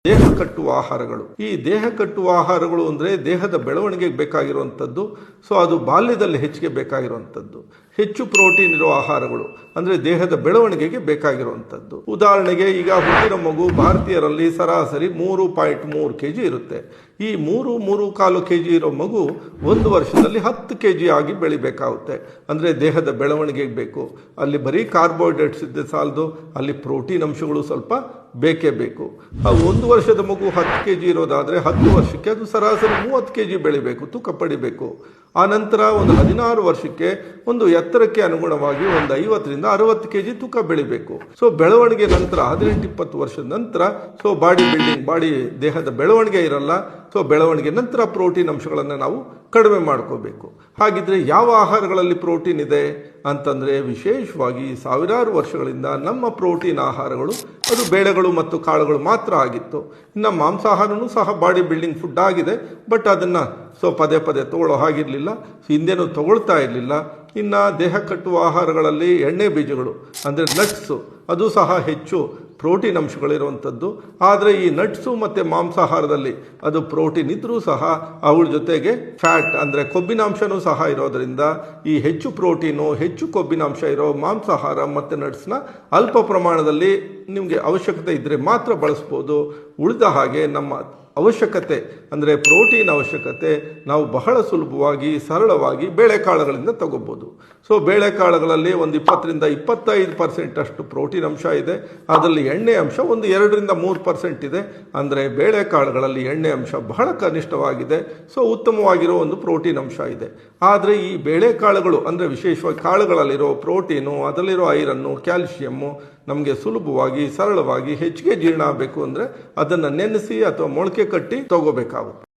ದೇಹ ಕಟ್ಟುವ ಆಹಾರಗಳು. ಈ ದೇಹ ಕಟ್ಟುವ ಆಹಾರಗಳು ಅಂದರೆ ದೇಹದ ಬೆಳವಣಿಗೆಗೆ ಬೇಕಾಗಿರುವಂಥದ್ದು. ಸೊ ಅದು ಬಾಲ್ಯದಲ್ಲಿ ಹೆಚ್ಚಿಗೆ ಬೇಕಾಗಿರುವಂಥದ್ದು. ಹೆಚ್ಚು ಪ್ರೋಟೀನ್ ಇರೋ ಆಹಾರಗಳು ಅಂದರೆ ದೇಹದ ಬೆಳವಣಿಗೆಗೆ ಬೇಕಾಗಿರುವಂಥದ್ದು. ಉದಾಹರಣೆಗೆ ಈಗ ಹುಟ್ಟಿದ ಮಗು ಭಾರತೀಯರಲ್ಲಿ ಸರಾಸರಿ 3.3 kg ಇರುತ್ತೆ. ಈ 3.5 kg ಇರೋ ಮಗು 1 ವರ್ಷದಲ್ಲಿ 10 kg ಆಗಿ ಬೆಳಿಬೇಕಾಗುತ್ತೆ. ಅಂದರೆ ದೇಹದ ಬೆಳವಣಿಗೆಗೆ ಬೇಕು. ಅಲ್ಲಿ ಬರೀ ಕಾರ್ಬೋಹೈಡ್ರೇಟ್ಸ್ ಇದ್ದರೆ ಸಾಲದು, ಅಲ್ಲಿ ಪ್ರೋಟೀನ್ ಅಂಶಗಳು ಸ್ವಲ್ಪ ಬೇಕೇ ಬೇಕು. ಆ 1 ವರ್ಷದ ಮಗು 10 kg ಇರೋದಾದರೆ 10 ವರ್ಷಕ್ಕೆ ಅದು ಸರಾಸರಿ 30 kg ಬೆಳಿಬೇಕು, ತೂಕ ಪಡಿಬೇಕು. ಆ ನಂತರ ಒಂದು 16 ವರ್ಷಕ್ಕೆ ಒಂದು ಎತ್ತರಕ್ಕೆ ಅನುಗುಣವಾಗಿ ಒಂದು 50ರಿಂದ 60 kg ತೂಕ ಬೆಳಿಬೇಕು. ಸೊ ಬೆಳವಣಿಗೆ ನಂತರ 18-20 ವರ್ಷದ ನಂತರ ಬಾಡಿ ಬಿಲ್ಡಿಂಗ್, ದೇಹದ ಬೆಳವಣಿಗೆ ಇರಲ್ಲ. ಸೊ ಬೆಳವಣಿಗೆ ನಂತರ ಪ್ರೋಟೀನ್ ಅಂಶಗಳನ್ನು ನಾವು ಕಡಿಮೆ ಮಾಡ್ಕೋಬೇಕು. ಹಾಗಿದ್ರೆ ಯಾವ ಆಹಾರಗಳಲ್ಲಿ ಪ್ರೋಟೀನ್ ಇದೆ ಅಂತಂದರೆ, ವಿಶೇಷವಾಗಿ ಸಾವಿರಾರು ವರ್ಷಗಳಿಂದ ನಮ್ಮ ಪ್ರೋಟೀನ್ ಆಹಾರಗಳು ಅದು ಬೇಳೆಗಳು ಮತ್ತು ಕಾಳುಗಳು ಮಾತ್ರ ಆಗಿತ್ತು. ಇನ್ನು ಮಾಂಸಾಹಾರನೂ ಸಹ ಬಾಡಿ ಬಿಲ್ಡಿಂಗ್ ಫುಡ್ ಆಗಿದೆ, ಬಟ್ ಅದನ್ನು ಪದೇ ಪದೇ ತಗೊಳ್ಳೋ ಹಾಗಿರಲಿಲ್ಲ, ಹಿಂದೆನೂ ತಗೊಳ್ತಾ ಇರಲಿಲ್ಲ. ಇನ್ನು ದೇಹ ಕಟ್ಟುವ ಆಹಾರಗಳಲ್ಲಿ ಎಣ್ಣೆ ಬೀಜಗಳು ಅಂದರೆ ನಟ್ಸು ಅದು ಸಹ ಹೆಚ್ಚು ಪ್ರೋಟೀನ್ ಅಂಶಗಳಿರುವಂಥದ್ದು. ಆದರೆ ಈ ನಟ್ಸು ಮತ್ತು ಮಾಂಸಾಹಾರದಲ್ಲಿ ಅದು ಪ್ರೋಟೀನ್ ಇದ್ದರೂ ಸಹ ಅವಳ ಜೊತೆಗೆ ಫ್ಯಾಟ್ ಅಂದರೆ ಕೊಬ್ಬಿನಾಂಶನೂ ಸಹ ಇರೋದರಿಂದ ಈ ಹೆಚ್ಚು ಪ್ರೋಟೀನು ಹೆಚ್ಚು ಕೊಬ್ಬಿನಾಂಶ ಇರೋ ಮಾಂಸಾಹಾರ ಮತ್ತು ನಟ್ಸ್ನ ಅಲ್ಪ ಪ್ರಮಾಣದಲ್ಲಿ ನಿಮಗೆ ಅವಶ್ಯಕತೆ ಇದ್ದರೆ ಮಾತ್ರ ಬಳಸ್ಬೋದು. ಉಳಿದ ಹಾಗೆ ನಮ್ಮ ಅವಶ್ಯಕತೆ ಅಂದರೆ ಪ್ರೋಟೀನ್ ಅವಶ್ಯಕತೆ ನಾವು ಬಹಳ ಸುಲಭವಾಗಿ ಸರಳವಾಗಿ ಬೇಳೆಕಾಳುಗಳಿಂದ ತಗೋಬೋದು. ಸೊ ಬೇಳೆಕಾಳುಗಳಲ್ಲಿ ಒಂದು 20-25% ಅಷ್ಟು ಪ್ರೋಟೀನ್ ಅಂಶ ಇದೆ. ಅದರಲ್ಲಿ ಎಣ್ಣೆ ಅಂಶ ಒಂದು 2-3% ಇದೆ. ಅಂದರೆ ಬೇಳೆಕಾಳುಗಳಲ್ಲಿ ಎಣ್ಣೆ ಅಂಶ ಬಹಳ ಕನಿಷ್ಠವಾಗಿದೆ. ಸೊ ಉತ್ತಮವಾಗಿರೋ ಒಂದು ಪ್ರೋಟೀನ್ ಅಂಶ ಇದೆ. ಆದರೆ ಈ ಬೇಳೆಕಾಳುಗಳು ಅಂದರೆ ವಿಶೇಷವಾಗಿ ಕಾಳುಗಳಲ್ಲಿರೋ ಪ್ರೋಟೀನು, ಅದರಲ್ಲಿರೋ ಐರನ್ನು, ಕ್ಯಾಲ್ಶಿಯಮ್ಮು ನಮಗೆ ಸುಲಭವಾಗಿ ಸರಳವಾಗಿ ಹೆಚ್ಚಿಗೆ ಜೀರ್ಣ ಆಗಬೇಕು ಅಂದರೆ ಅದನ್ನು ನೆನೆಸಿ ಅಥವಾ ಮೊಳಕೆ ಕಟ್ಟಿ ತಗೋಬೇಕಾಗುತ್ತೆ.